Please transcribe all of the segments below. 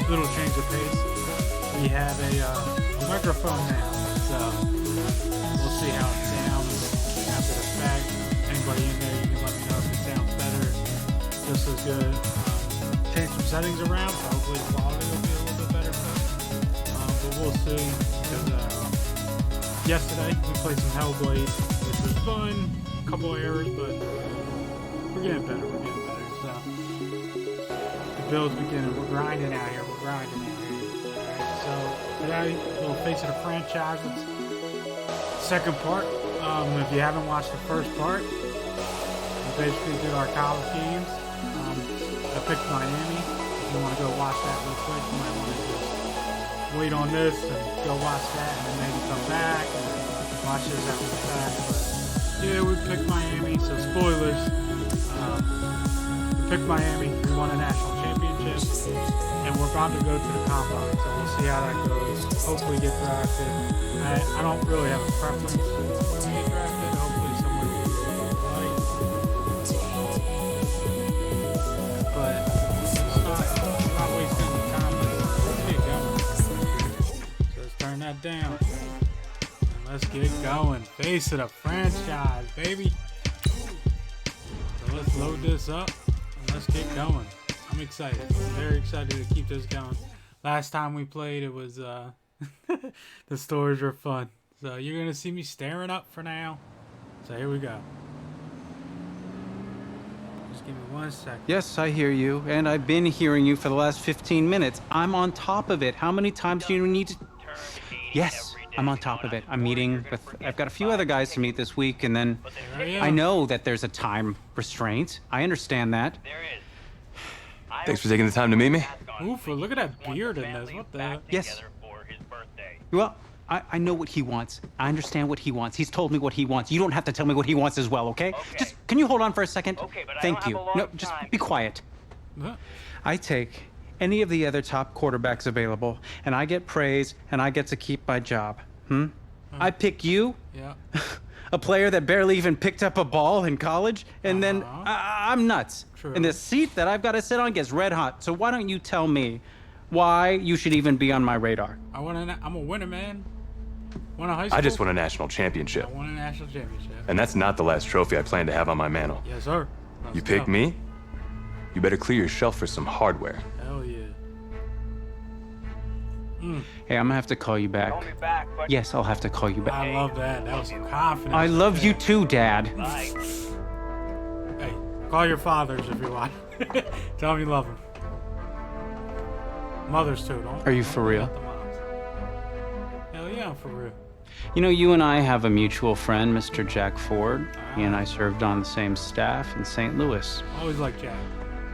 little change of pace. We have a microphone now, so we'll see how it sounds after the fact. Anybody in there, you can let me know if it sounds better, just as good. Change some settings around, so hopefully the quality will be a little bit better. But we'll see. Because yesterday we played some Hellblade, which was fun. A couple errors, but we're getting better. So the build's beginning. We're grinding out here. Alright, so today, we'll face of the franchises. Second part. If you haven't watched the first part, we basically did our college games. I picked Miami. If you want to go watch that real quick, you might want to just wait on this and go watch that, and then maybe come back and watch this after the fact. But yeah, we picked Miami. So spoilers. We picked Miami. We won a national championship, and we're about to go to the combine. So we'll see how that goes. Hopefully, get drafted. I don't really have a preference when we get drafted. Hopefully, someone will like. But it's not wasting the time. Let's get going. So let's turn that down. And let's get going. Face of the franchise, baby. So let's load this up and let's get going. I'm excited. I'm very excited to keep this going. Last time we played, it was the stories were fun. So you're gonna see me staring up for now. So here we go. Just give me 1 second. Yes, I hear you, and I've been hearing you for the last 15 minutes. I'm on top of it. How many times do you need to... Yes, I'm on top of it. I'm meeting with... I've got a few other guys to meet this week, and then... I know that there's a time restraint. I understand that. Thanks for taking the time to meet me. Oof, look at that beard in this. What the heck? Yes. Well, I know what he wants. I understand what he wants. He's told me what he wants. You don't have to tell me what he wants as well, okay? Just, can you hold on for a second? Thank you. No, just be quiet. I take any of the other top quarterbacks available, and I get praise, and I get to keep my job. I pick you? Yeah. A player that barely even picked up a ball in college, and then I'm nuts. True. And the seat that I've got to sit on gets red hot. So why don't you tell me why you should even be on my radar? I'm a winner, man. Won a high school. I just won a national championship. I won a national championship. And that's not the last trophy I plan to have on my mantle. Yes, sir. You pick me, you better clear your shelf for some hardware. Hell yeah. Hey, I'm gonna have to call you back. Yes, I'll have to call you back. I love that. That was some confidence. I love you too, Dad. Hey, call your fathers if you want. Tell them you love them. Mothers too, don't. Are you for real? Not the moms. Hell yeah, I'm for real. You know, you and I have a mutual friend, Mr. Jack Ford. He and I served on the same staff in St. Louis. Always like Jack.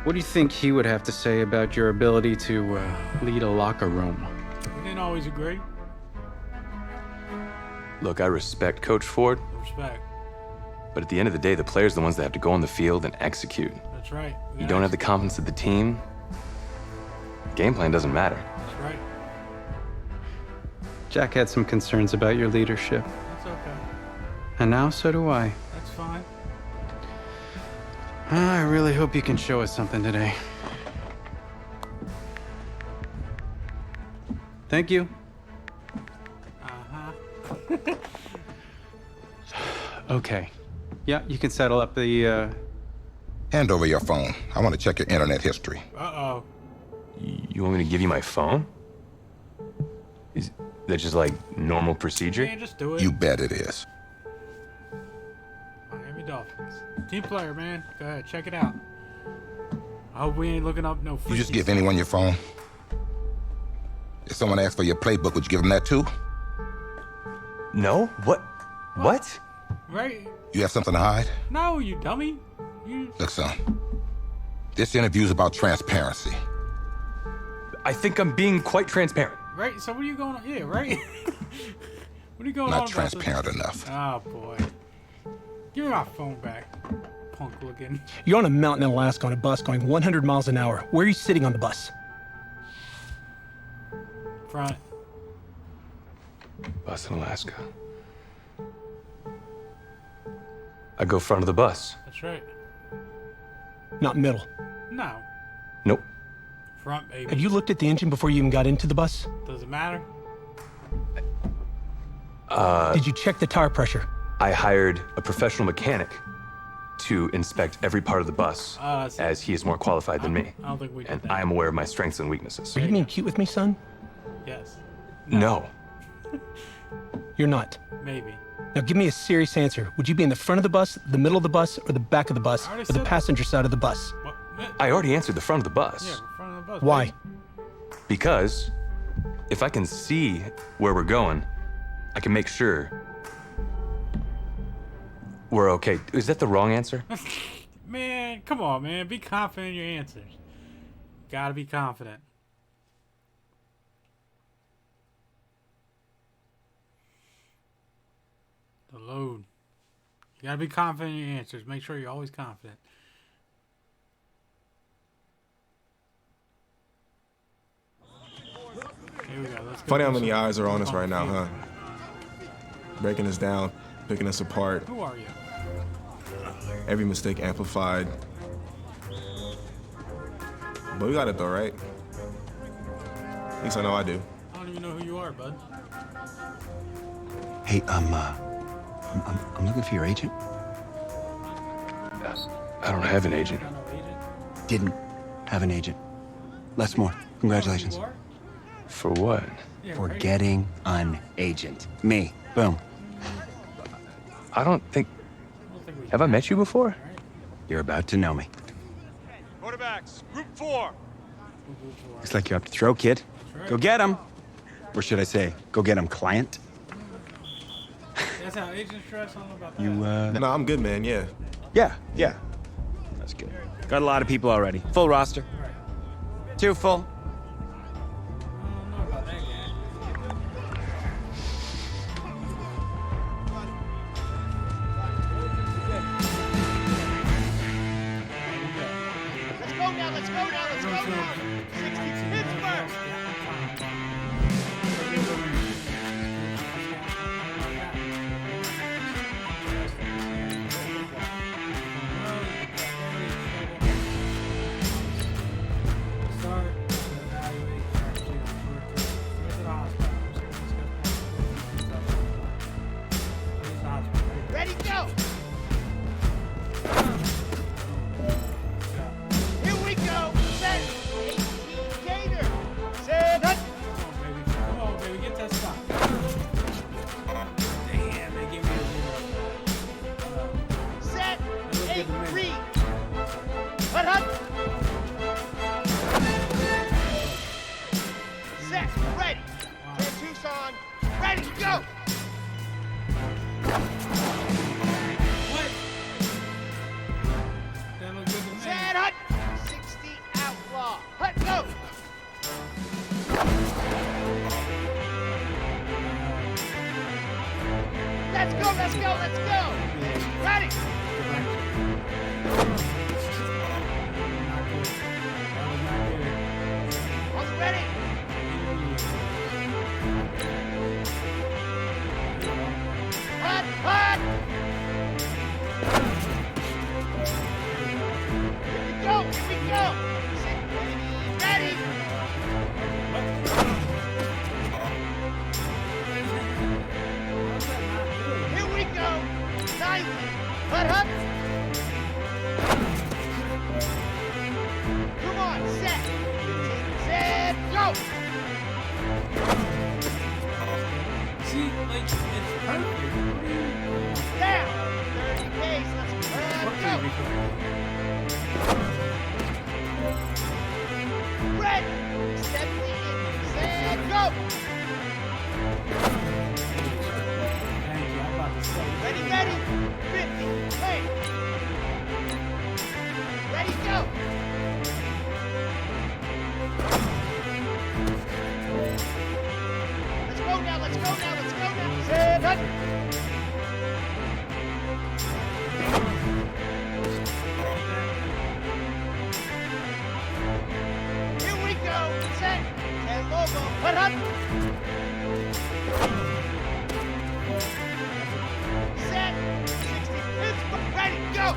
What do you think he would have to say about your ability to lead a locker room? We didn't always agree. Look, I respect Coach Ford, Respect. but at the end of the day, the players are the ones that have to go on the field and execute. That's right. You don't have the confidence of the team, game plan doesn't matter. That's right. Jack had some concerns about your leadership. That's okay. And now so do I. That's fine. I really hope you can show us something today. Thank you. Okay. Yeah, you can settle up the, Hand over your phone. I want to check your internet history. Uh-oh. You want me to give you my phone? Is that just like normal procedure? Man, just do it. You bet it is. Miami Dolphins. Team player, man. Go ahead, check it out. I hope we ain't looking up no You just freaky give stuff. anyone your phone? If someone asks for your playbook, would you give them that too? No? What? Right? You have something to hide? No, you dummy. You... Look, son. This interview's about transparency. I think I'm being quite transparent. Right? So what are you going on? Yeah, right? What are you going on Not about this? transparent enough. Oh, boy. Give me my phone back. Punk looking. You're on a mountain in Alaska on a bus going 100 miles an hour. Where are you sitting on the bus? Front. Bus in Alaska. I go front of the bus. That's right. Not middle. No. Nope. Front, baby. Have you looked at the engine before you even got into the bus? Does it matter? Did you check the tire pressure? I hired a professional mechanic to inspect every part of the bus, as he is more qualified than me. I don't think we did And that. I am aware of my strengths and weaknesses. Are you being cute with me, son? Yes. No. You're not. Maybe. Now give me a serious answer. Would you be in the front of the bus, the middle of the bus, or the back of the bus, already or the said that. passenger side of the bus? What? I already answered the front of the bus. Yeah, front of the bus. Why? baby. Because if I can see where we're going, I can make sure we're okay. Is that the wrong answer? Man, come on, man. Be confident in your answers. Gotta be confident. The load. You gotta be confident in your answers. Make sure you're always confident. Here we go. Let's go. Funny how do many some- eyes are on us some right now, huh? field. Breaking us down, picking us apart, Who are you? every mistake amplified. But we got it though, right? At least I know I do. I don't even know who you are, bud. Hey, I'm looking for your agent. I don't have an agent. I don't know, agent. Didn't have an agent. Les Moore, congratulations. You are? For what? Yeah, For right. getting an agent. Me. Boom. I don't think... I don't think we Have I met you before? You're about to know me. Quarterbacks, group 4. Looks like you're up to throw, kid. right. Go get him. Or should I say, go get him, client? That's how agents dress. I don't know about that. You, No, I'm good, man, yeah. Yeah. That's good. Got a lot of people already. Full roster. Too full. I don't know about that guy. Let's go now, let's go now, let's go now. 60 Pittsburgh. Ready, go. Here we go. Set. 18 Gator. Set. Hut. Come on, baby, get that stop. Damn, they gave me a 0. Set. look good 8 to me. 3. Hut hut. Set. Ready. 10 Tucson. Ready, go. What? That looked good to me. Set. Hut. 60 Outlaw. Hut, go. Let's go, let's go, let's go. Ready. All's ready. Hut, hut. Here we go. Sit, ready, ready. Here we go. 90. Hut, hut. Come on, set. 15, set, go. See, like, it's perfect. Down. 30 pace. Let's go. Ready. 70 in. Set, go. Thank you. I'm about to say. Ready, ready. 50. Play. Ready, go. Let's go now, let's go now, let's go now. Set, hut. Here we go. Set. 10 logo. Hut, hut. Set. 60 Pittsburgh. Ready, go.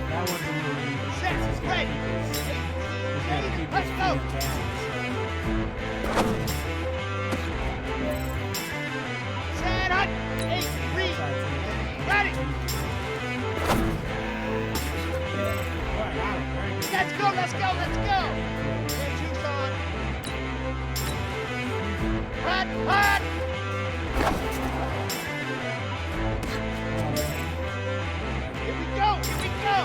That was a little easy. Set up. 8, 3. Ready. Let's go, let's go, let's go. Get juice on. Hot, hot. Here we go, here we go.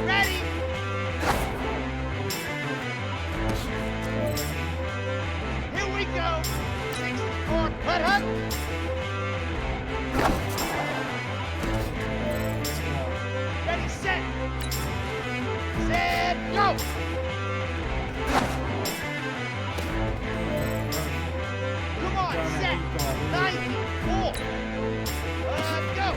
Ready. Here we go. 64, hut, hut. Ready, set. Set, go. Come on, set. 94. Go.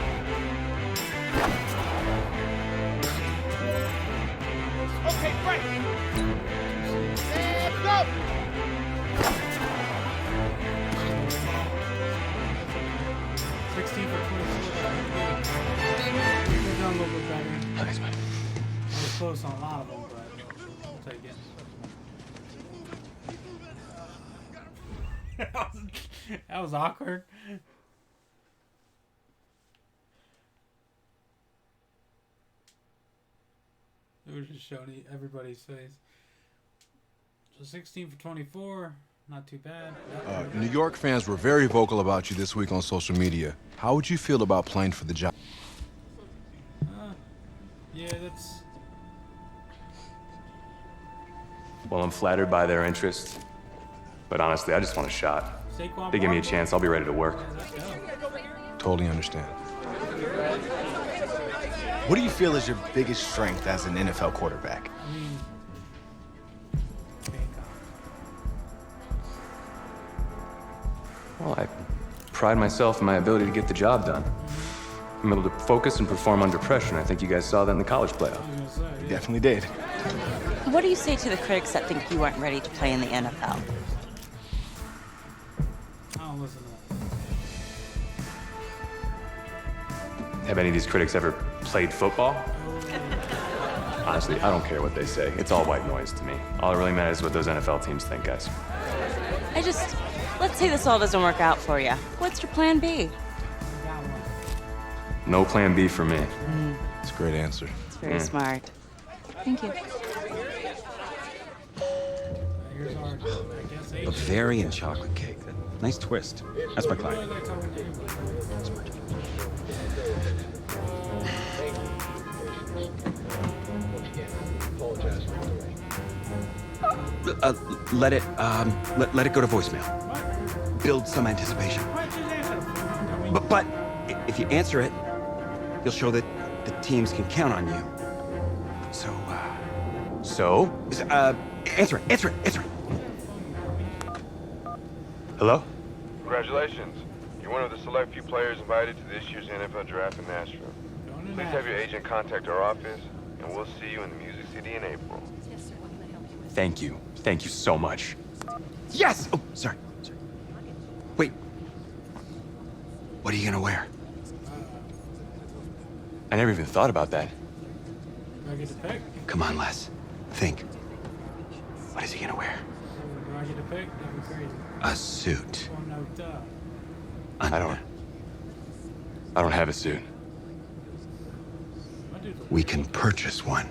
Okay, break. Set, go. Thanks, man. I was close on a lot of them, but I'll take it. That was awkward. It was just showing everybody's face. So 16 for 24, not too bad. New York fans were very vocal about you this week on social media. How would you feel about playing for the Giants? Yeah, that's... Well, I'm flattered by their interest. But honestly, I just want a shot. Saquon They give me a Barkley. chance, I'll be ready to work. Let's go. Totally understand. What do you feel is your biggest strength as an NFL quarterback? I mean... Well, I pride myself in my ability to get the job done. I'm able to focus and perform under pressure, and I think you guys saw that in the college playoff. You definitely did. What do you say to the critics that think you weren't ready to play in the NFL? I don't listen to Have any of these critics ever played football? Honestly, I don't care what they say. It's all white noise to me. All that really matters is what those NFL teams think, guys. Let's say this all doesn't work out for you. What's your plan B? No plan B for me. It's a great answer. It's very smart. Thank you. Here's our, I guess, Bavarian chocolate cake. Nice twist. That's my client. Let it go to voicemail. Build some anticipation. But if you answer it, you'll show that the teams can count on you. So, answer it. Hello? Congratulations. You're one of the select few players invited to this year's NFL draft in Nashville. Please have your agent contact our office, and we'll see you in the Music City in April. Thank you. Thank you so much. Yes! Oh, sorry. Wait. What are you gonna wear? I never even thought about that. Do I get to pick? Come on, Les. Think. What is he gonna wear? Do I get to pick? That'd be crazy. A suit. Well, no duh. I don't have a suit. We can purchase one.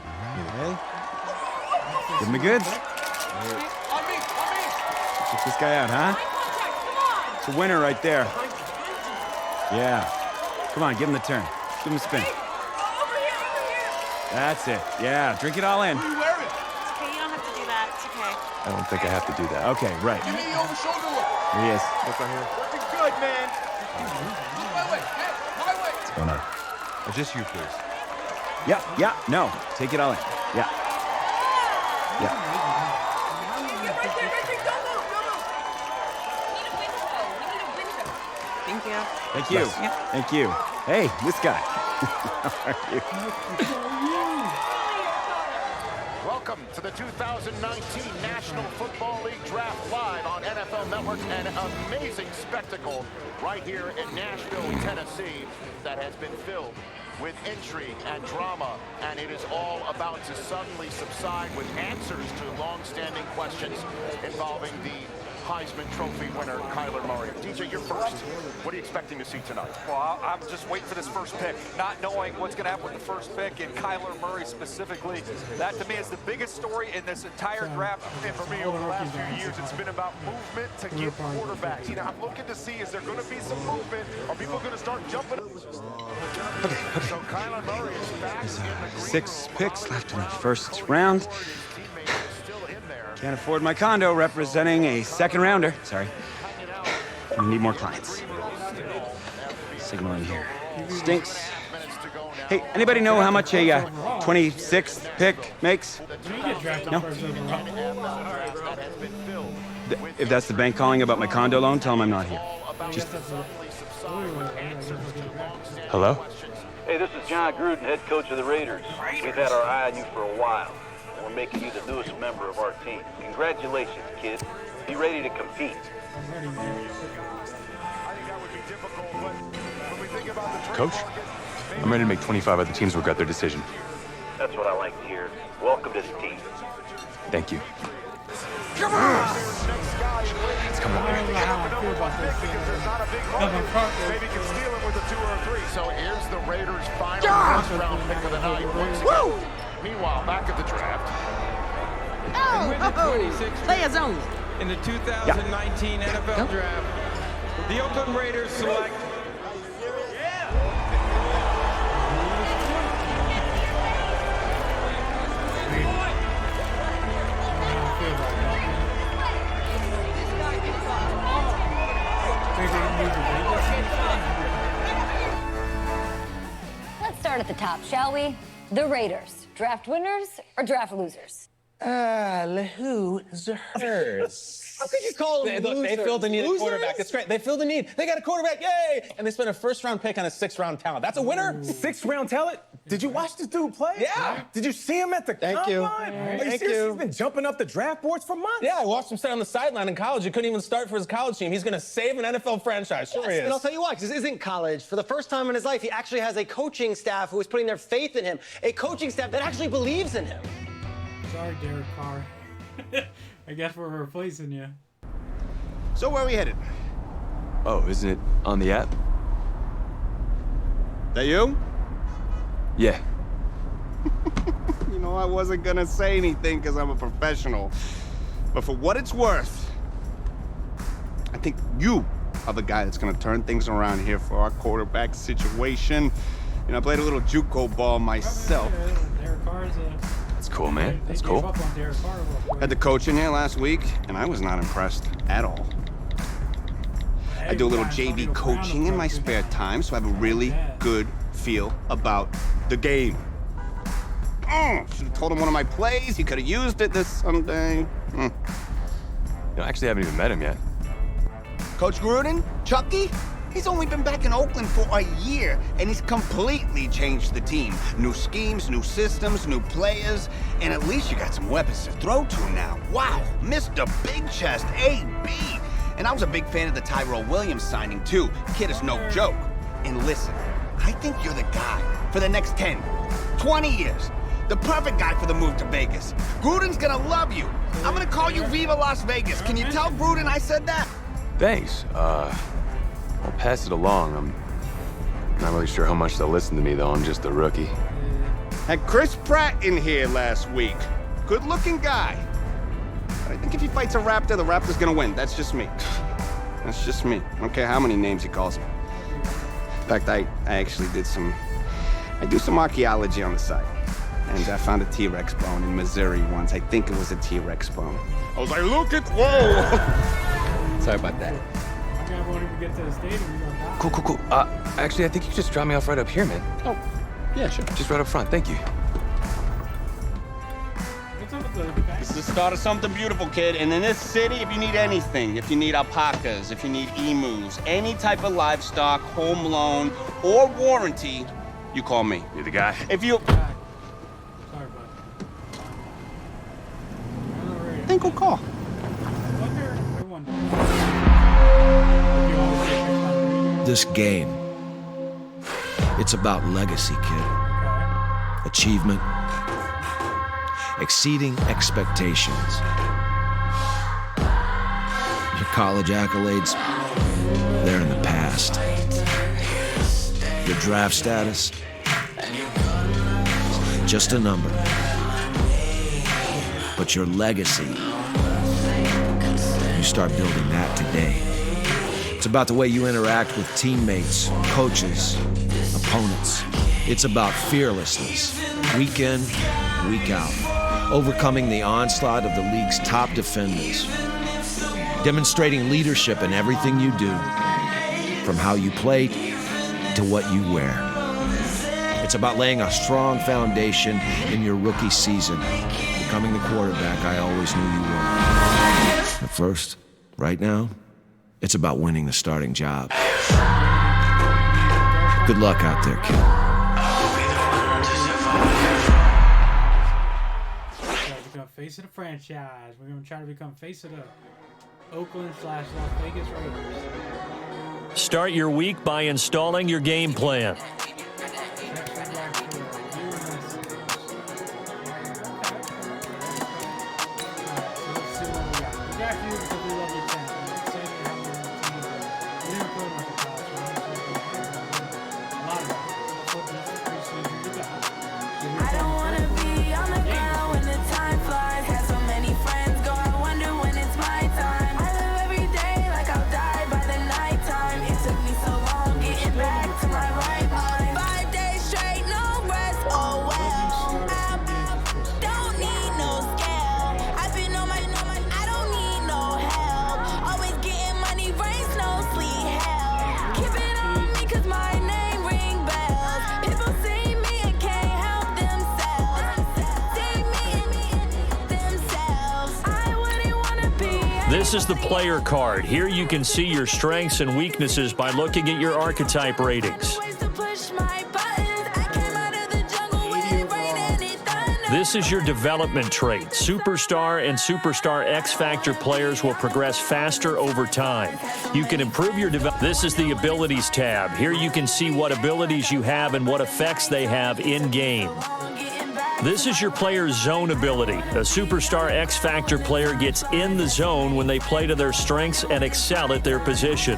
Hey. Give him the goods. Check this guy out, huh? It's a winner right there. Yeah. Come on, give him the turn. Give him a spin. That's it. Yeah, drink it all in. It's okay, you don't have to do that. It's okay. I don't think I have to do that. Okay, right. Give me the over shoulder look. Here he is. What's on here? Looking good, man. My way. My way. What's going on? Just you, please. Yeah, no. Take it all in. Yeah. Thank you. Thank you. Thank you. Hey, this guy. How are you? Welcome to the 2019 National Football League Draft live on NFL Network. An amazing spectacle right here in Nashville, Tennessee that has been filled with intrigue and drama, and it is all about to suddenly subside with answers to long-standing questions involving the Heisman Trophy winner, Kyler Murray. DJ, you're first. What are you expecting to see tonight? Well, I'm just waiting for this first pick, not knowing what's going to happen with the first pick, and Kyler Murray specifically. That, to me, is the biggest story in this entire draft. And for me, over the last few years, it's been about movement to get quarterbacks. You know, I'm looking to see, is there going to be some movement? Are people going to start jumping? Okay. So Kyler Murray is back in the green 6 picks left in the first round. Can't afford my condo representing a second rounder. Sorry. We need more clients. Signal in here. Stinks. Hey, anybody know how much a 26th pick makes? No? If that's the bank calling about my condo loan, tell them I'm not here. Just... Hello? Hey, this is John Gruden, head coach of the Raiders. We've had our eye on you for a while. We're making you the newest member of our team. Congratulations, kid. Be ready to compete. Coach? I'm ready to make 25 other teams regret their decision. That's what I like to hear. Welcome to the team. Thank you. Come on! It's coming over here. Maybe can steal it with a 2 or a 3. So here's the Raiders' final first-round pick of the night. Woo! Meanwhile, back at the draft. Players only. In the 2019 NFL Draft, the Oakland Raiders select. Let's start at the top, shall we? The Raiders. Draft winners or draft losers? Losers. How could you call them losers? They filled the need of quarterback. That's great. They filled the need. They got a quarterback. Yay! And they spent a first-round pick on a 6th-round talent. That's a winner. 6th-round talent? Did you watch this dude play? Yeah. Did you see him at the combine? Are you serious? He's been jumping up the draft boards for months. Yeah, I watched him sit on the sideline in college. He couldn't even start for his college team. He's going to save an NFL franchise. Sure he is. And I'll tell you why, because this isn't college. For the first time in his life, he actually has a coaching staff who is putting their faith in him. A coaching staff that actually believes in him. Sorry, Derek Carr. I guess we're replacing you. So where are we headed? Oh, isn't it on the app? That you? Yeah. You know, I wasn't gonna say anything because I'm a professional. But for what it's worth, I think you are the guy that's gonna turn things around here for our quarterback situation. You know, I played a little JUCO ball myself. Derek Carr's That's cool, man. That's cool. Had the coach in here last week, and I was not impressed at all. I do a little JV coaching in my spare time, so I have a really good feel about the game. Should have told him one of my plays. He could have used it this Sunday. You know, I actually haven't even met him yet. Coach Gruden? Chucky? He's only been back in Oakland for a year, and he's completely changed the team. New schemes, new systems, new players, and at least you got some weapons to throw to now. Wow, Mr. Big Chest, AB. And I was a big fan of the Tyrell Williams signing, too. Kid is no joke. And listen, I think you're the guy for the next 10, 20 years. The perfect guy for the move to Vegas. Gruden's gonna love you. I'm gonna call you Viva Las Vegas. Can you tell Gruden I said that? Thanks. I'll pass it along. I'm not really sure how much they'll listen to me, though. I'm just a rookie. Had Chris Pratt in here last week. Good-looking guy. But I think if he fights a raptor, the raptor's gonna win. That's just me. That's just me. I don't care how many names he calls me. In fact, I actually did some archaeology on the side. And I found a T-Rex bone in Missouri once. I think it was a T-Rex bone. I was like, look at, whoa! Sorry about that. I won't even get to the stadium. Cool. Actually, I think you can just drop me off right up here, man. Oh, yeah, sure. Just right up front. Thank you. What's up with the back? This is the start of something beautiful, kid. And in this city, if you need anything, if you need alpacas, if you need emus, any type of livestock, home loan, or warranty, you call me. You're the guy. If you... Sorry, bud. Then go call. This game It's about legacy, kid. Achievement. Exceeding expectations. Your college accolades, they're in the past. Your draft status, just a number. But your legacy, you start building that today. It's about the way you interact with teammates, coaches, opponents. It's about fearlessness, week in, week out. Overcoming the onslaught of the league's top defenders. Demonstrating leadership in everything you do, from how you play to what you wear. It's about laying a strong foundation in your rookie season, becoming the quarterback I always knew you were. At first, right now, it's about winning the starting job. Good luck out there, kid. Become face of the franchise. We're going to try to become face of the Oakland/Las Vegas Raiders. Start your week by installing your game plan. This is the player card. Here you can see your strengths and weaknesses by looking at your archetype ratings. This is your development trait. Superstar and Superstar X Factor players will progress faster over time. You can improve your development. This is the Abilities tab. Here you can see what abilities you have and what effects they have in-game. This is your player's zone ability. A Superstar X Factor player gets in the zone when they play to their strengths and excel at their position.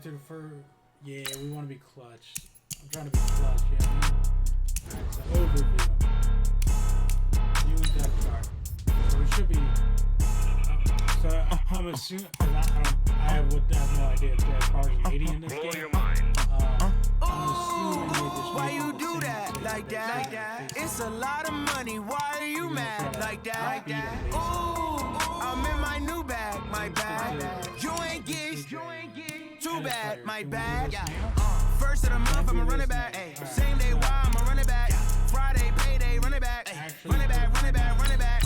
To the first, yeah, we want to be clutch. I'm trying to be clutch, yeah. Alright, so overview. New depth chart. So we should be. So I'm assuming, because I have no idea if there are cars in 80 in this game. I'm assuming they just why you do that like that? It's a lot of money. Why are you mad like that? Ooh, I'm in my new bag, my bag. You ain't get. Too bad, my bad. First of the month, I'ma run it back. Same day, why I'ma run it back. Friday, payday, run it back. Run it back, run it back, run it back.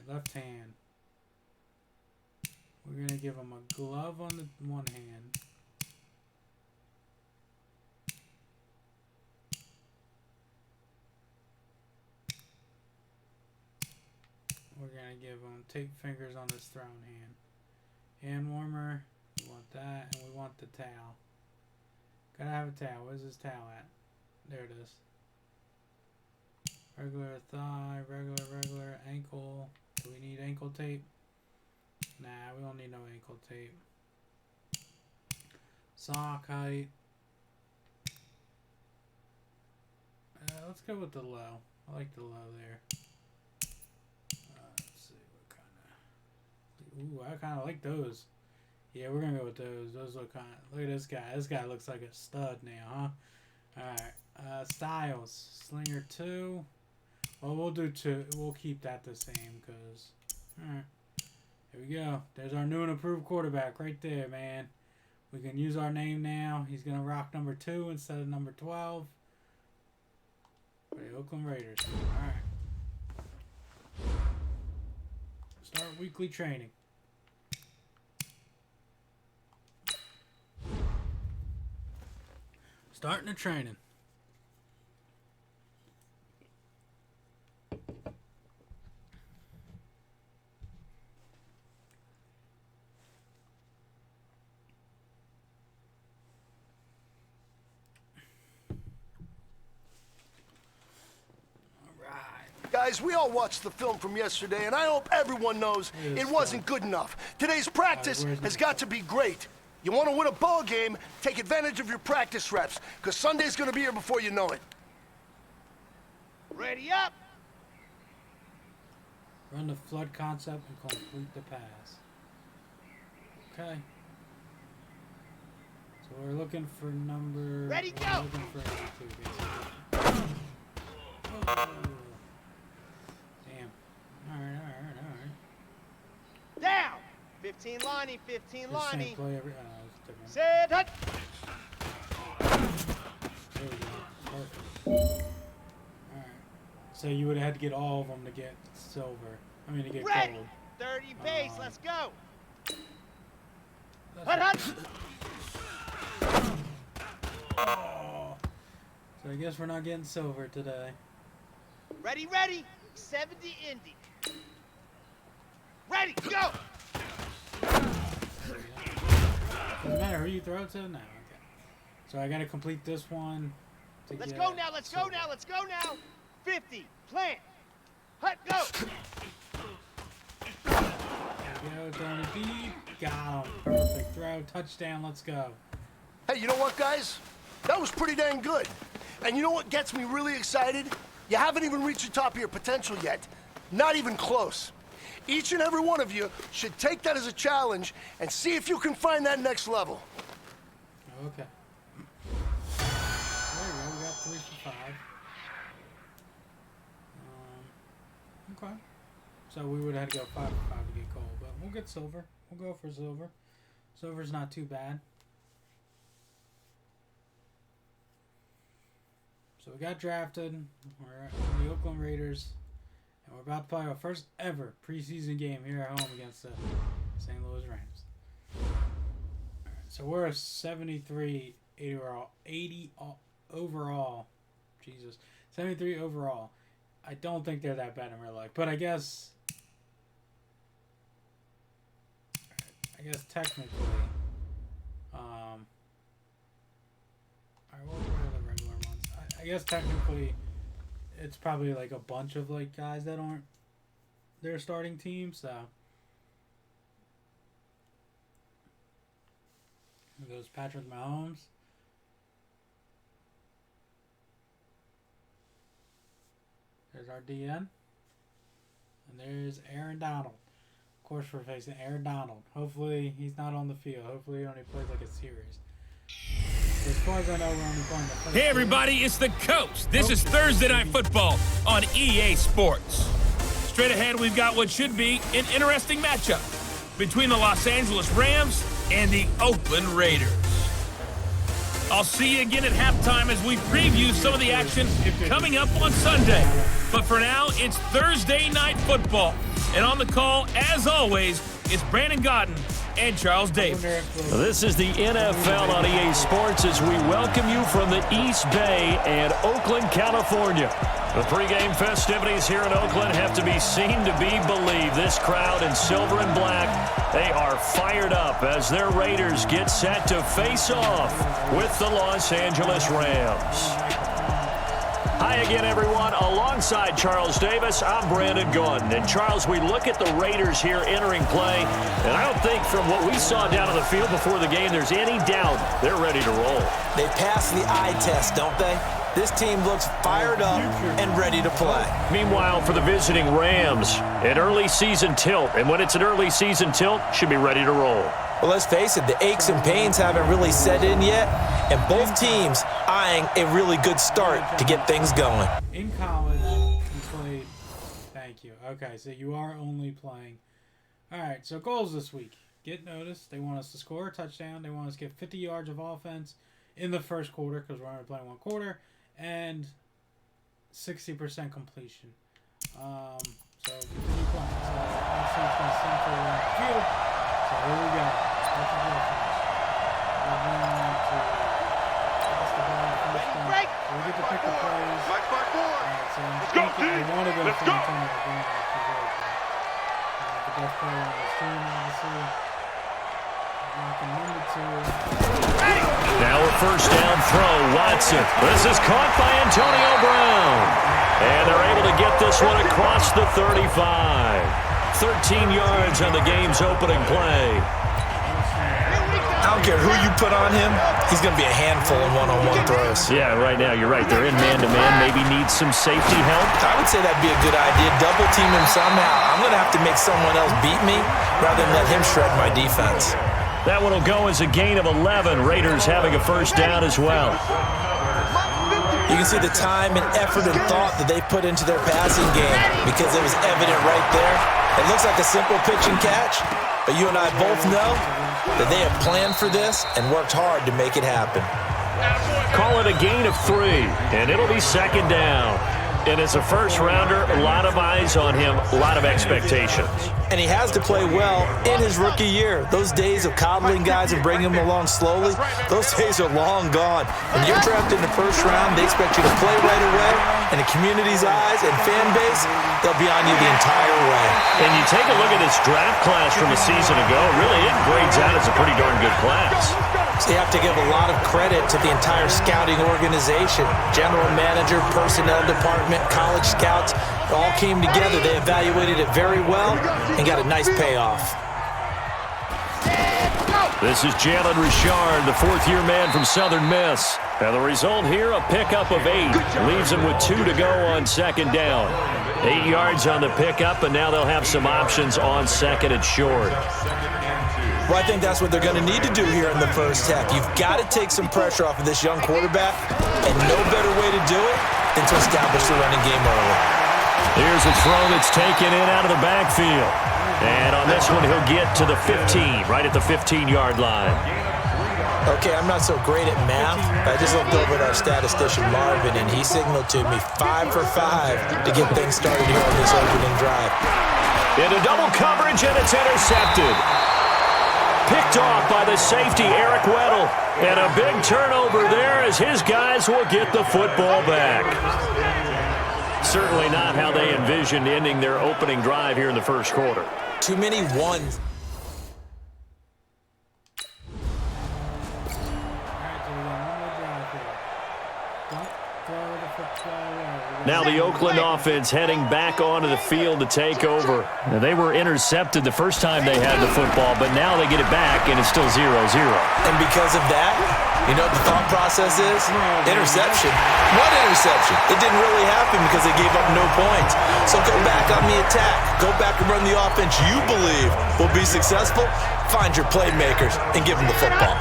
left hand. We're going to give him a glove on the one hand. We're going to give him tape fingers on his thrown hand. Hand warmer. We want that. And we want the towel. Gotta have a towel. Where's his towel at? There it is. Regular thigh, regular ankle. Do we need ankle tape? Nah, we don't need no ankle tape. Sock height. Let's go with the low. I like the low there. Let's see what kind of. Ooh, I kind of like those. Yeah, we're gonna go with those. Those look kind of. Look at this guy. This guy looks like a stud now, huh? All right. Styles, Slinger 2. Well, we'll do 2. We'll keep that the same, cause. All right. Here we go. There's our new and improved quarterback right there, man. We can use our name now. He's gonna rock number 2 instead of number 12. For the Oakland Raiders. All right. Start weekly training. Starting the training. Guys, we all watched the film from yesterday, and I hope everyone knows it wasn't good enough. Today's practice has got to be great. You want to win a ball game, take advantage of your practice reps, because Sunday's going to be here before you know it. Ready up! Run the flood concept and complete the pass. Okay. So we're looking for number... Ready, go! Looking for 82, basically. Oh. Damn. Alright. Down! 15 Lonnie, 15 Lonnie. Same play every... it's different. Set, hut! There we go. Perfect. Alright. So you would have had to get all of them to get silver. I mean, to get Ready. gold. 30 base, let's go! Hut! Oh. So I guess we're not getting silver today. Ready! 70 Indy. Ready, go! Doesn't matter who you throw it to? No, okay. So I gotta complete this one. Let's go now, let's go now! 50, plant! Hut, go! There we go, throwing it deep. Got him. Perfect throw, touchdown, let's go. Hey, you know what, guys? That was pretty dang good. And you know what gets me really excited? You haven't even reached the top of your potential yet. Not even close. Each and every one of you should take that as a challenge and see if you can find that next level. Okay. There we go, we got 3 for 5. Okay. So we would have had to go 5 for 5 to get gold, but we'll get silver. We'll go for silver. Silver's not too bad. So we got drafted. We're on the Oakland Raiders. And we're about to play our first ever preseason game here at home against the St. Louis Rams. Alright, so we're a 73 80 overall. Jesus. 73 overall. I don't think they're that bad in real life. But I guess technically alright, what were the regular ones? I guess technically it's probably like a bunch of like guys that aren't their starting team, so there goes Patrick Mahomes. There's our DN. And there's Aaron Donald. Of course we're facing Aaron Donald. Hopefully he's not on the field. Hopefully he only plays like a series. As far as I know, we're only playing the first. Hey everybody, it's the Coach. This is Thursday Night Football on EA Sports. Straight ahead, we've got what should be an interesting matchup between the Los Angeles Rams and the Oakland Raiders. I'll see you again at halftime as we preview some of the action coming up on Sunday. But for now, it's Thursday Night Football And on the call, as always, is Brandon Godden and Charles Davis. This is the NFL on EA Sports as we welcome you from the East Bay and Oakland, California. The pregame festivities here in Oakland have to be seen to be believed. This crowd in silver and black, they are fired up as their Raiders get set to face off with the Los Angeles Rams. Hi again, everyone. Alongside Charles Davis, I'm Brandon Gaudin. And Charles, we look at the Raiders here entering play, and I don't think from what we saw down on the field before the game there's any doubt they're ready to roll. They pass the eye test, don't they? This team looks fired up and ready to play. Meanwhile, for the visiting Rams, an early season tilt. And when it's an early season tilt, should be ready to roll. Well, let's face it, the aches and pains haven't really set in yet, and both teams eyeing a really good start to get things going. In college, you played... Thank you. Okay, so you are only playing... All right, so goals this week. Get noticed. They want us to score a touchdown. They want us to get 50 yards of offense in the first quarter because we're only playing one quarter, and 60% completion. So continue playing. So obviously it's going to send for the field. So here we go. That's the offense. We're going to pass the ball first down. We get to pick the plays. Alright, so I want to go from the corner. The best player on this team, obviously. Locking number 2. Now a first down throw, Watson. This is caught by Antonio Brown. And they're able to get this one across the 35. 13 yards on the game's opening play. I don't care who you put on him, he's going to be a handful in one-on-one throws. Yeah, right now, you're right. They're in man-to-man. Maybe needs some safety help. I would say that'd be a good idea. Double team him somehow. I'm going to have to make someone else beat me rather than let him shred my defense. That one will go as a gain of 11. Raiders having a first down as well. You can see the time and effort and thought that they put into their passing game because it was evident right there. It looks like a simple pitch and catch, but you and I both know that they have planned for this and worked hard to make it happen. Call it a gain of 3, and it'll be second down. And as a first-rounder, a lot of eyes on him, a lot of expectations. And he has to play well in his rookie year. Those days of coddling guys and bringing them along slowly, those days are long gone. When you're drafted in the first round, they expect you to play right away. And the community's eyes and fan base, they'll be on you the entire way. And you take a look at this draft class from a season ago, really it grades out as a pretty darn good class. So you have to give a lot of credit to the entire scouting organization. General manager, personnel department, college scouts, it all came together. They evaluated it very well and got a nice payoff. This is Jalen Richard, the fourth-year man from Southern Miss. And the result here, a pickup of 8. Leaves them with 2 to go on second down. 8 yards on the pickup, and now they'll have some options on second and short. Well, I think that's what they're going to need to do here in the first half. You've got to take some pressure off of this young quarterback, and no better way to do it than to establish the running game early. Here's a throw that's taken in out of the backfield. And on this one, he'll get to the 15, right at the 15-yard line. Okay, I'm not so great at math, but I just looked over at our statistician, Marvin, and he signaled to me 5 for 5 to get things started here on this opening drive. Into double coverage, and it's intercepted. Picked off by the safety, Eric Weddle. And a big turnover there as his guys will get the football back. Certainly not how they envisioned ending their opening drive here in the first quarter. Too many ones. Now the Oakland offense heading back onto the field to take over. Now they were intercepted the first time they had the football, but now they get it back, and it's still 0-0. And because of that, you know what the thought process is? Interception. What interception? It didn't really happen because they gave up no points. So go back on the attack. Go back and run the offense you believe will be successful. Find your playmakers and give them the football.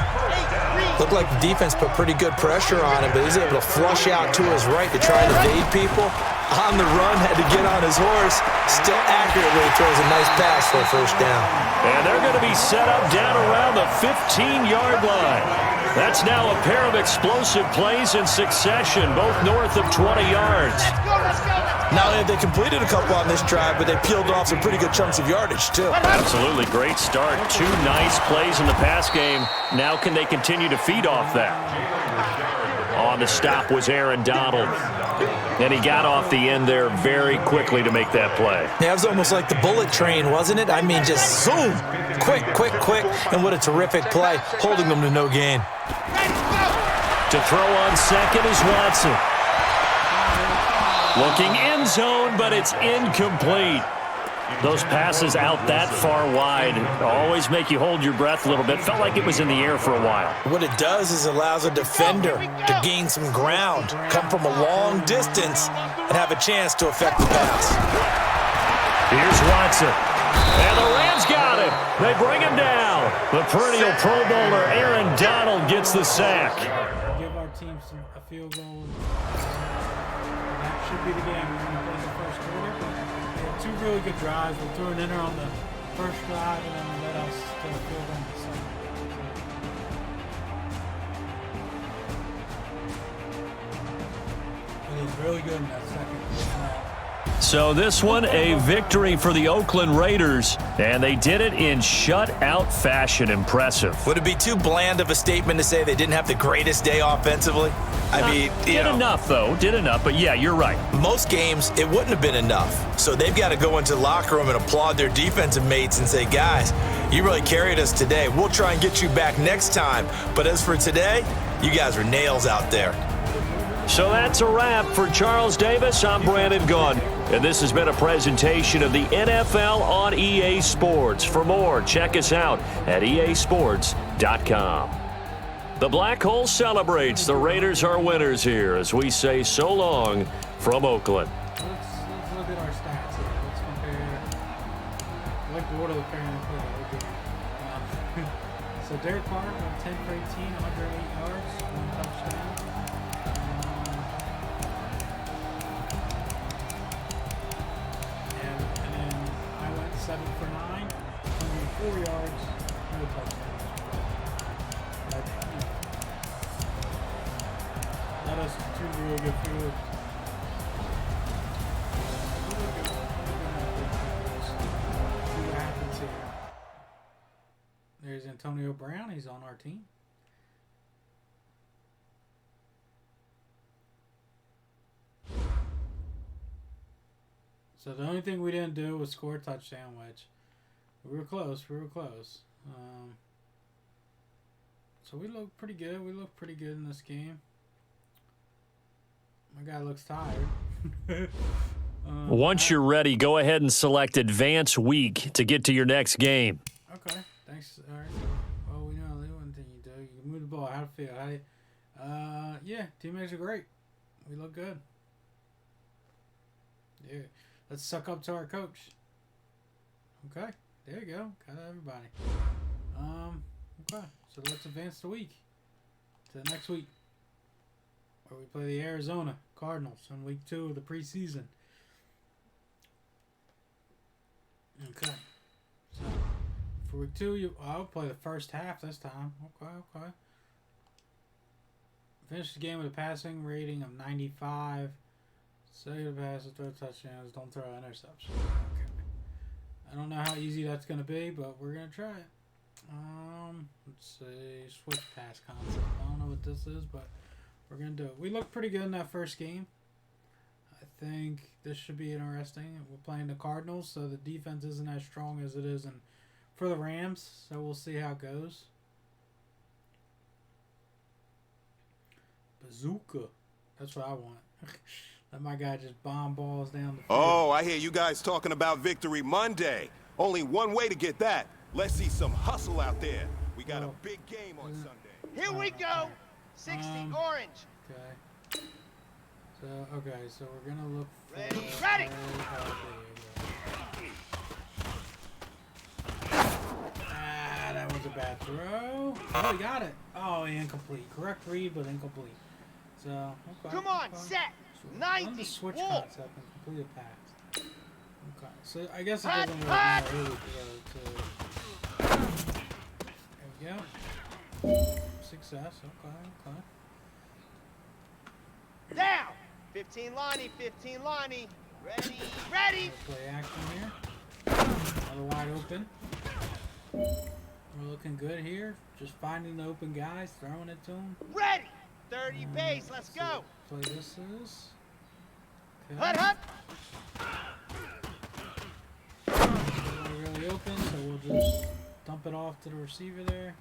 Looked like the defense put pretty good pressure on him, but he's able to flush out to his right to try and evade people. On the run, had to get on his horse. Still accurately throws a nice pass for a first down. And they're going to be set up down around the 15-yard line. That's now a pair of explosive plays in succession, both north of 20 yards. Not only have they completed a couple on this drive, but they peeled off some pretty good chunks of yardage, too. Absolutely. Great start. 2 nice plays in the pass game. Now can they continue to feed off that? On the stop was Aaron Donald. And he got off the end there very quickly to make that play. Yeah, it was almost like the bullet train, wasn't it? I mean, just zoom. Quick, quick, quick. And what a terrific play, holding them to no gain. To throw on second is Watson. Looking end zone, but it's incomplete. Those passes out that far wide always make you hold your breath a little bit. Felt like it was in the air for a while. What it does is allows a defender to gain some ground, come from a long distance, and have a chance to affect the pass. Here's Watson. And the Rams got him. They bring him down. The perennial Pro Bowler Aaron Donald gets the sack. Give our team a field goal. That should be the game. We're going to play the first quarter. They had 2 really good drives. We threw an inner on the first drive and then let us to the field goal on the second. It was really good in that second. So this one, a victory for the Oakland Raiders, and they did it in shutout fashion. Impressive. Would it be too bland of a statement to say they didn't have the greatest day offensively? I mean, did enough, though. Did enough, but yeah, you're right. Most games, it wouldn't have been enough. So they've got to go into the locker room and applaud their defensive mates and say, guys, you really carried us today. We'll try and get you back next time. But as for today, you guys were nails out there. So that's a wrap for Charles Davis. I'm Brandon Gunn, and this has been a presentation of the NFL on EA Sports. For more, check us out at easports.com. The Black Hole celebrates. The Raiders are winners here as we say so long from Oakland. Let's look at our stats here. Let's compare. I like the order of the pairing. So Derek Carr went 10 for 18, 108 yards, 1 touchdown. And then I went 7 for 9, 104 yards, no touchdowns. That is 2 really good fields. See what happens here. There's Antonio Brown. He's on our team. So the only thing we didn't do was score a touchdown, which we were close. So we look pretty good. We look pretty good in this game. My guy looks tired. Once you're ready, go ahead and select Advance Week to get to your next game. Okay, thanks. All right. Well, we know the one thing you do. You can move the ball. How to feel? How do you, yeah, teammates are great. We look good. Yeah. Let's suck up to our coach. Okay, there you go. Got everybody. Okay, so let's advance the week to the next week, where we play the Arizona Cardinals on week 2 of the preseason. Okay, so for week 2, I'll play the first half this time. Okay. Finish the game with a passing rating of 95. Say the passes, throw touchdowns, don't throw interceptions. Okay. I don't know how easy that's going to be, but we're going to try it. Let's see, switch pass concept. I don't know what this is, but we're going to do it. We looked pretty good in that first game. I think this should be interesting. We're playing the Cardinals, so the defense isn't as strong as it is for the Rams, so we'll see how it goes. Bazooka. That's what I want. Let my guy just bomb balls down the field. Oh, I hear you guys talking about Victory Monday. Only one way to get that. Let's see some hustle out there. We got a big game on Sunday. Here we go. 60 orange. Okay. So we're gonna look for Ready. That was a bad throw. Oh, he got it. Oh, incomplete. Correct read, but incomplete. So okay. Come on, set. 90. The switch concept and complete a pass. Okay, so I guess it doesn't really matter who there we go. Success. Okay. Down. 15 Lonnie. Ready. Play action here. Another wide open. We're looking good here. Just finding the open guys, throwing it to them. Ready. 30 base. Let's go. Play this is. Okay. Hut. Really open, so we'll just dump it off to the receiver there.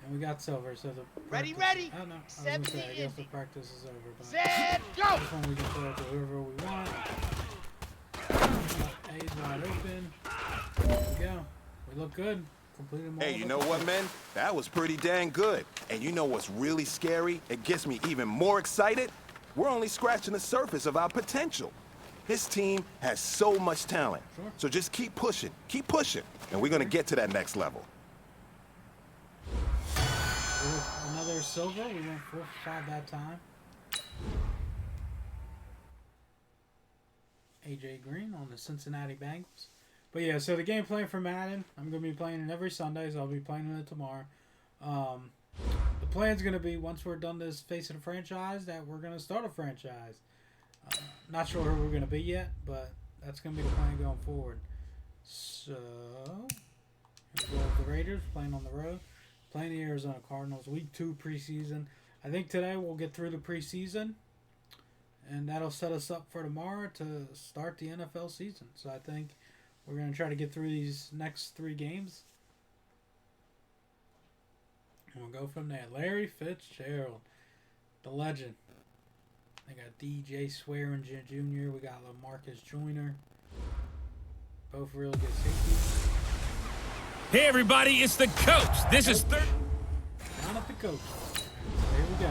And we got Silver, so the Ready. Oh no, I was gonna say, I guess the practice is over. But Set, go! This one we can throw it to whoever we want. A's wide open. There we go. We look good. Completed them all. Hey, you know what, man? That was pretty dang good. And you know what's really scary? It gets me even more excited. We're only scratching the surface of our potential. This team has so much talent. Sure. So just keep pushing, and we're gonna get to that next level. Another Silver. We went 4 for 5 that time. AJ Green on the Cincinnati Bengals. But yeah, so the game plan for Madden, I'm going to be playing it every Sunday, so I'll be playing it tomorrow. The plan's going to be, once we're done this Face of the Franchise, that we're going to start a franchise. Not sure who we're going to be yet, but that's going to be the plan going forward. So, here we go with the Raiders, playing on the road. Playing the Arizona Cardinals, Week 2 preseason. I think today we'll get through the preseason, and that'll set us up for tomorrow to start the NFL season. So I think we're going to try to get through these next 3 games. And we'll go from there. Larry Fitzgerald, the legend. They got DJ Swearingen Jr. We got LaMarcus Joyner. Both really good safeties. Hey, everybody, it's the coach. This is third. Down at the coach. Here we go.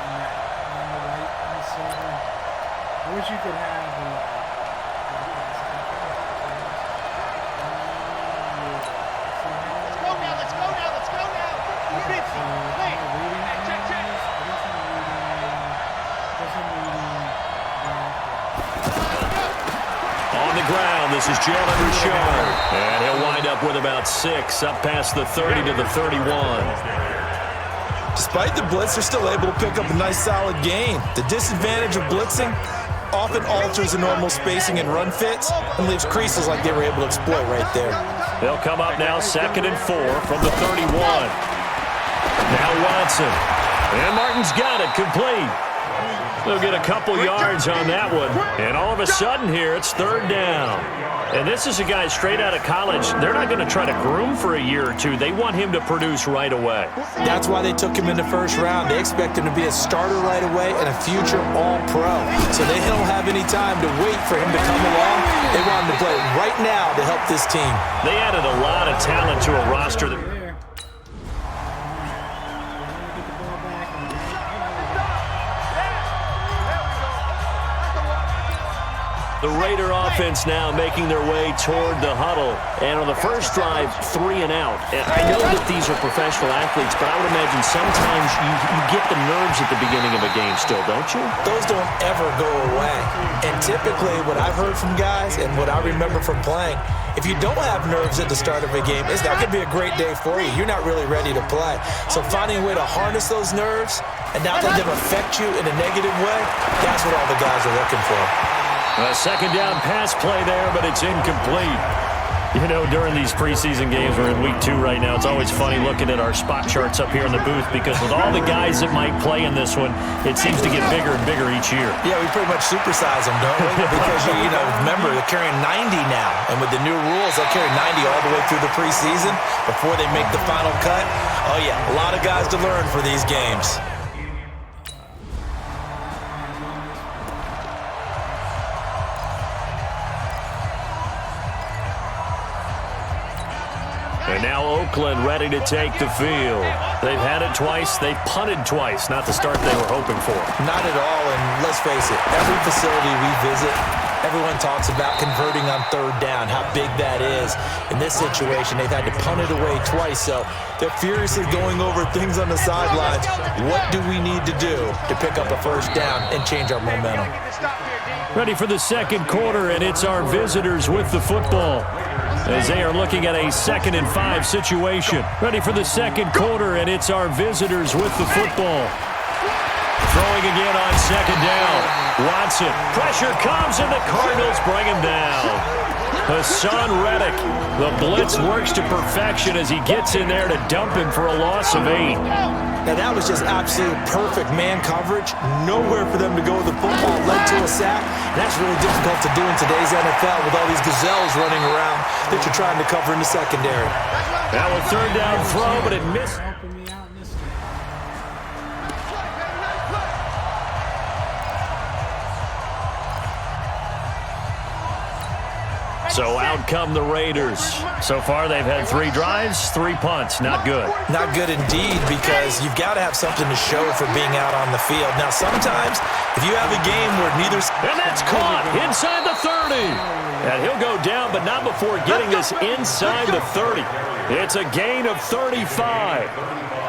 On the right, on the silver. I wish you could have. Let's go now. 50. Wait. On the ground, this is Jalen Richard. And he'll wind up with about 6, up past the 30 to the 31. Despite the blitz, they're still able to pick up a nice, solid gain. The disadvantage of blitzing often alters the normal spacing and run fits and leaves creases like they were able to exploit right there. They'll come up now 2nd and 4 from the 31. Now Watson. And Martin's got it complete. They'll get a couple yards on that one. And all of a sudden here, it's 3rd down. And this is a guy straight out of college. They're not going to try to groom for a year or 2. They want him to produce right away. That's why they took him in the 1st round. They expect him to be a starter right away and a future all-pro. So they don't have any time to wait for him to come along. They want him to play right now to help this team. They added a lot of talent to a roster that... The Raider offense now making their way toward the huddle. And on the first drive, 3 and out. And I know that these are professional athletes, but I would imagine sometimes you get the nerves at the beginning of a game still, don't you? Those don't ever go away. And typically what I've heard from guys and what I remember from playing, if you don't have nerves at the start of a game, it's not going to be a great day for you. You're not really ready to play. So finding a way to harness those nerves and not let them affect you in a negative way, that's what all the guys are looking for. A 2nd down pass play there, but it's incomplete. You know, during these preseason games, we're in week 2 right now, it's always funny looking at our spot charts up here in the booth because with all the guys that might play in this one, it seems to get bigger and bigger each year. Yeah, we pretty much supersize them, don't we? Because, you know, remember, they're carrying 90 now. And with the new rules, they'll carry 90 all the way through the preseason before they make the final cut. Oh, yeah, a lot of guys to learn for these games. And now Oakland ready to take the field. They've had it twice. They've punted twice. Not the start they were hoping for. Not at all, and let's face it, every facility we visit, everyone talks about converting on 3rd down, how big that is. In this situation, they've had to punt it away twice, so they're furiously going over things on the sidelines. What do we need to do to pick up a 1st down and change our momentum? Ready for the 2nd quarter, and it's our visitors with the football as they are looking at a 2nd and 5 situation. Ready for the 2nd quarter, and it's our visitors with the football. Throwing going again on second down. Watson, pressure comes, and the Cardinals bring him down. Hassan Reddick, the blitz works to perfection as he gets in there to dump him for a loss of 8. Now that was just absolute perfect man coverage. Nowhere for them to go with the football. Led to a sack. And that's really difficult to do in today's NFL with all these gazelles running around that you're trying to cover in the secondary. That was third down throw, but it missed. So out come the Raiders. So far, they've had 3 drives, 3 punts. Not good. Not good indeed, because you've got to have something to show for being out on the field. Now, sometimes, if you have a game where neither... And that's caught inside the 30. And he'll go down, but not before getting this inside the 30. It's a gain of 35.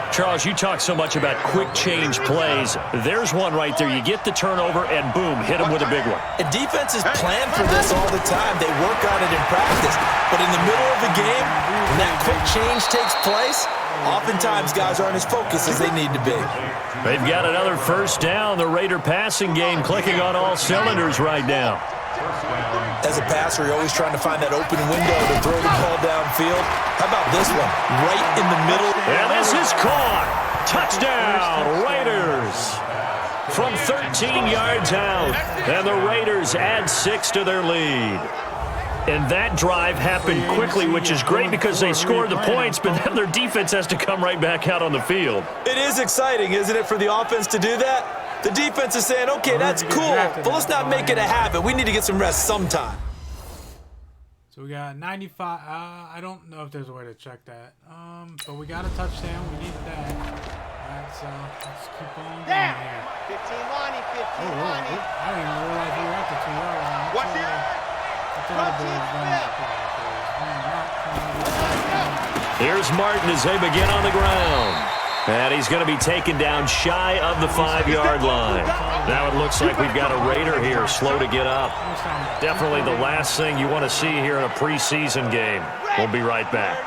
Charles, you talk so much about quick change plays. There's one right there. You get the turnover, and boom, hit him with a big one. And defenses plan for this all the time. They work on it in practice. But in the middle of the game, when that quick change takes place, oftentimes guys aren't as focused as they need to be. They've got another first down. The Raider passing game clicking on all cylinders right now. As a passer, you're always trying to find that open window to throw the ball downfield. How about this one? Right in the middle. And this is caught. Touchdown, Raiders. From 13 yards out. And the Raiders add 6 to their lead. And that drive happened quickly, which is great because they scored the points, but then their defense has to come right back out on the field. It is exciting, isn't it, for the offense to do that? The defense is saying, okay, that's cool, but let's not make it a habit. We need to get some rest sometime. So we got 95. I don't know if there's a way to check that. But we got a touchdown. We needed that. All right, so let's keep on going here. 15 Lonnie, 15 Lonnie. I didn't even realize we were at the 2-yard line. What's here? Here's Martin as they begin on the ground. And he's going to be taken down shy of the 5-yard line. Now it looks like we've got a Raider here slow to get up. Definitely the last thing you want to see here in a preseason game. We'll be right back.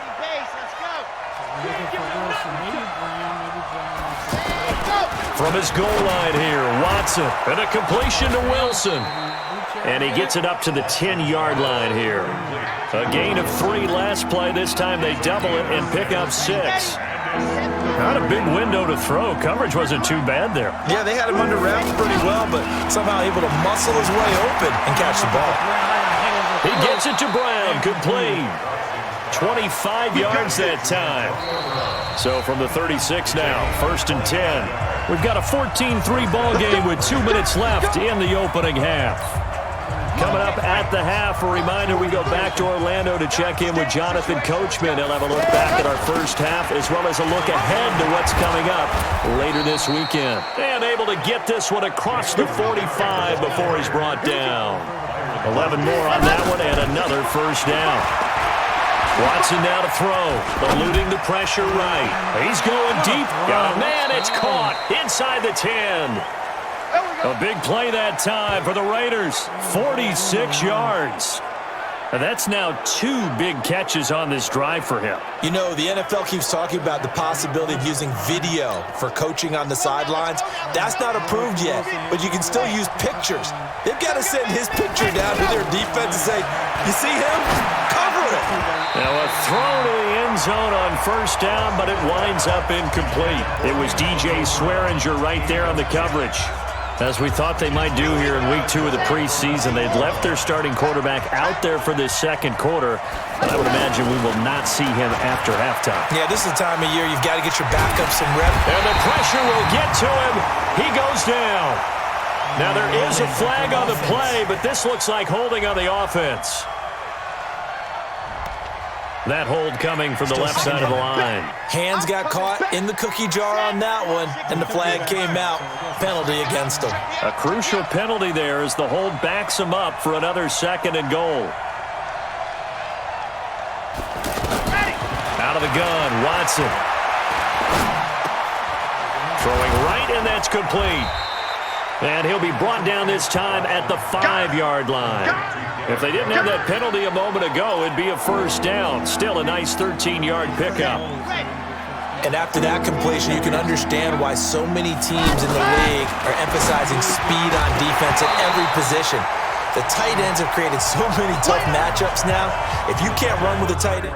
From his goal line here, Watson. And a completion to Wilson. And he gets it up to the 10-yard line here. A gain of 3 last play. This time they double it and pick up 6. Not a big window to throw. Coverage wasn't too bad there. Yeah, they had him under wraps pretty well, but somehow able to muscle his way open and catch the ball. He gets it to Brown. Complete. 25 yards that time. So from the 36 now, 1st and 10. We've got a 14-3 ball game with 2 minutes left in the opening half. Coming up at the half, a reminder we go back to Orlando to check in with Jonathan Coachman. He'll have a look back at our first half as well as a look ahead to what's coming up later this weekend. And able to get this one across the 45 before he's brought down. 11 more on that one and another first down. Watson now to throw, eluding the pressure right. He's going deep. Oh, man, it's caught inside the 10. A big play that time for the Raiders. 46 yards. And that's now 2 big catches on this drive for him. You know, the NFL keeps talking about the possibility of using video for coaching on the sidelines. That's not approved yet, but you can still use pictures. They've got to send his picture down to their defense and say, you see him? Cover it. Now a throw to the end zone on first down, but it winds up incomplete. It was DJ Swearinger right there on the coverage. As we thought they might do here in week 2 of the preseason, they'd left their starting quarterback out there for this second quarter. But I would imagine we will not see him after halftime. Yeah, this is the time of year you've got to get your backup some rep. And the pressure will get to him. He goes down. Now there is a flag on the play, but this looks like holding on the offense. That hold coming from the left side of the line. Hands got caught in the cookie jar on that one, and the flag came out. Penalty against him. A crucial penalty there as the hold backs him up for another 2nd and goal. Out of the gun, Watson. Throwing right, and that's complete. And he'll be brought down this time at the 5-yard line. If they didn't have that penalty a moment ago, it'd be a first down. Still a nice 13-yard pickup. And after that completion, you can understand why so many teams in the league are emphasizing speed on defense at every position. The tight ends have created so many tough matchups now. If you can't run with a tight end,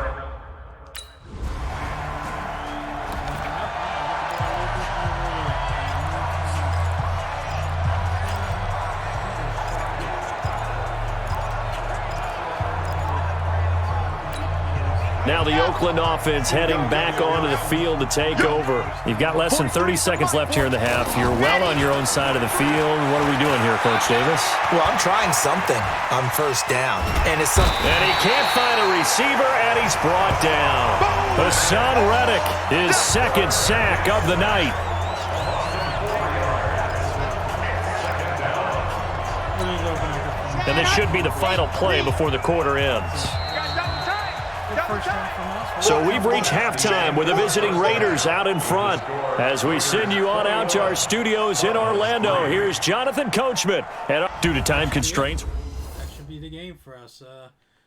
Now the Oakland offense heading back onto the field to take over. You've got less than 30 seconds left here in the half. You're well on your own side of the field. What are we doing here, Coach Davis? well, I'm trying something on first down. And it's something. And he can't find a receiver, and he's brought down. Hassan Reddick, his second sack of the night. And this should be the final play before the quarter ends. So we've reached halftime with the visiting Raiders out in front. As we send you on out to our studios in Orlando, here's Jonathan Coachman. And due to time constraints, that should be the game for us.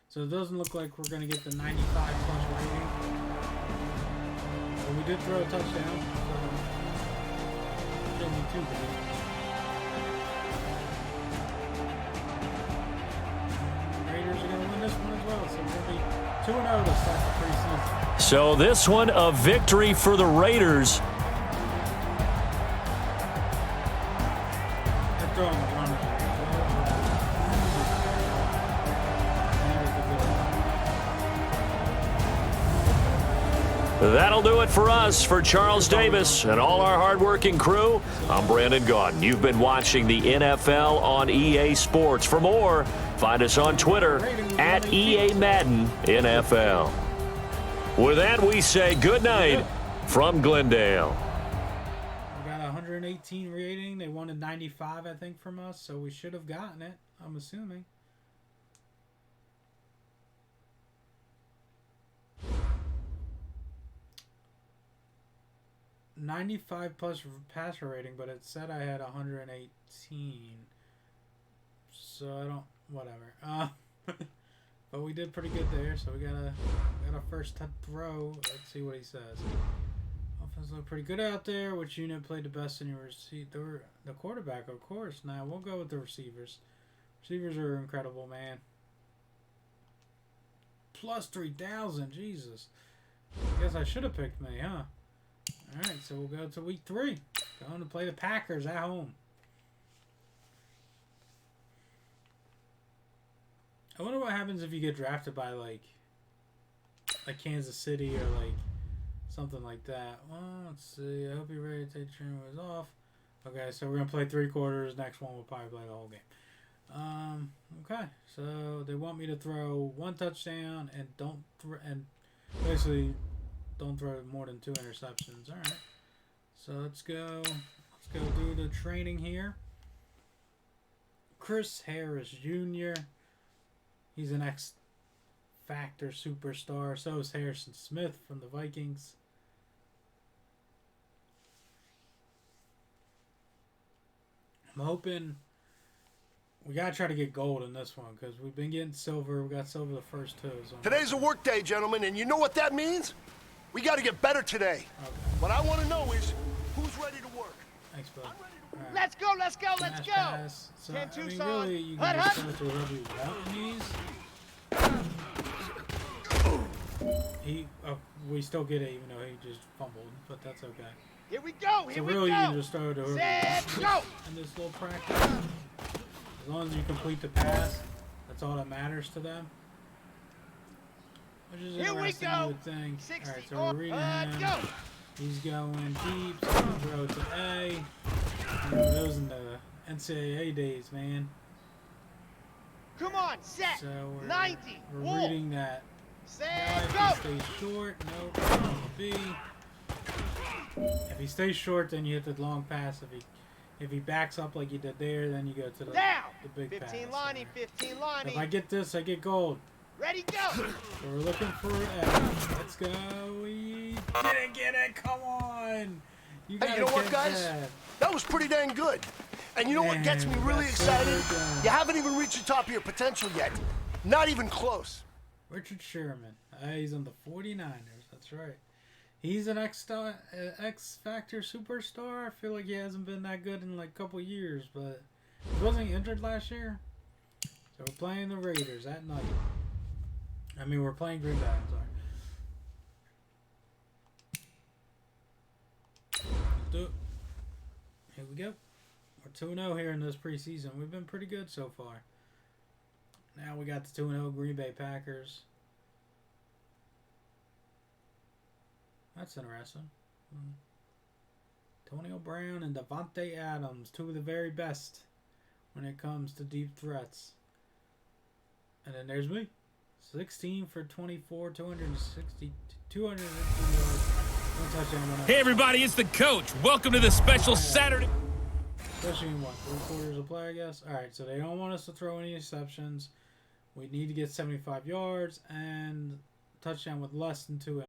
So it doesn't look like we're going to get the 95-plus rating. But we did throw a touchdown. So shouldn't be too bad. Raiders are going to win this one as well. So we're going to be 2-0 to start the preseason. so this one a victory for the Raiders. They're throwing a run. That'll do it for us. For Charles Davis and all our hardworking crew, I'm Brandon Gaudin. You've been watching the NFL on EA Sports. For more, find us on Twitter at EA Madden NFL. With that, we say good night from Glendale. We got a 118 rating. They wanted 95, I think, from us, so we should have gotten it, I'm assuming. +95 passer rating, but it said I had 118. So I don't, whatever. But we did pretty good there, so we got a first throw. Let's see what he says. Offense looked pretty good out there. Which unit played the best in your receiver? The quarterback, of course. Now we'll go with the receivers. Receivers are incredible, man. +3,000, Jesus. I guess I should have picked me, huh? All right, so we'll go to week 3. Going to play the Packers at home. I wonder what happens if you get drafted by like Kansas City or like something like that. Well, let's see. I hope you're ready to take your was off. Okay, so we're gonna play 3 quarters. Next one we'll probably play the whole game. Okay, so they want me to throw 1 touchdown and basically don't throw more than 2 interceptions. All right, so let's go do the training here. Chris Harris Jr. He's an X-Factor superstar. So is Harrison Smith from the Vikings. I'm hoping we got to try to get gold in this one because we've been getting silver. We got silver the first 2. So Today's a work day, gentlemen, and you know what that means? We got to get better today. Okay. What I want to know is who's ready to work. Thanks, bud. Right. Let's go, let's go, let's go. Pass. So, 10-2, I mean, son. really, you can just go to whoever you want in these. We still get it, even though he just fumbled, but that's okay. Here we go, So really, you can just throw it to whoever you want in this little practice. As long as you complete the pass, that's all that matters to them. Which is interesting, you would think. All right, so we're reading him. Go. He's going deep, so we'll throw it to A. Those in the NCAA days, man. Come on, set. So we're 90. We're reading that. Set, guy, if he stays short, nope. On the B. If he stays short, then you hit the long pass. If he backs up like you did there, then you go to the big 15 pass. 15 lining. If I get this, I get gold. Ready, go. So we're looking for it. Let's go. We didn't get it. Come on. Hey, you know what, guys? That was pretty dang good. And you know what gets me really excited? You haven't even reached the top of your potential yet. Not even close. Richard Sherman. He's on the 49ers. That's right. He's an X Factor superstar. I feel like he hasn't been that good in like a couple years, but wasn't he injured last year? So we're playing the Raiders at night. I mean, we're playing Green Bay. I'm sorry. Let's do it. Here we go. We're 2-0 here in this preseason. We've been pretty good so far. Now we got the 2-0 Green Bay Packers. That's interesting. Antonio Brown and Devontae Adams, two of the very best when it comes to deep threats. And then there's me. 16 for 24, 260 yards. One touchdown. Hey, everybody, it's the coach. Welcome to the special Saturday. Especially in what, 3/4 of play, I guess? Alright, so they don't want us to throw any exceptions. We need to get 75 yards and touchdown with less than 2.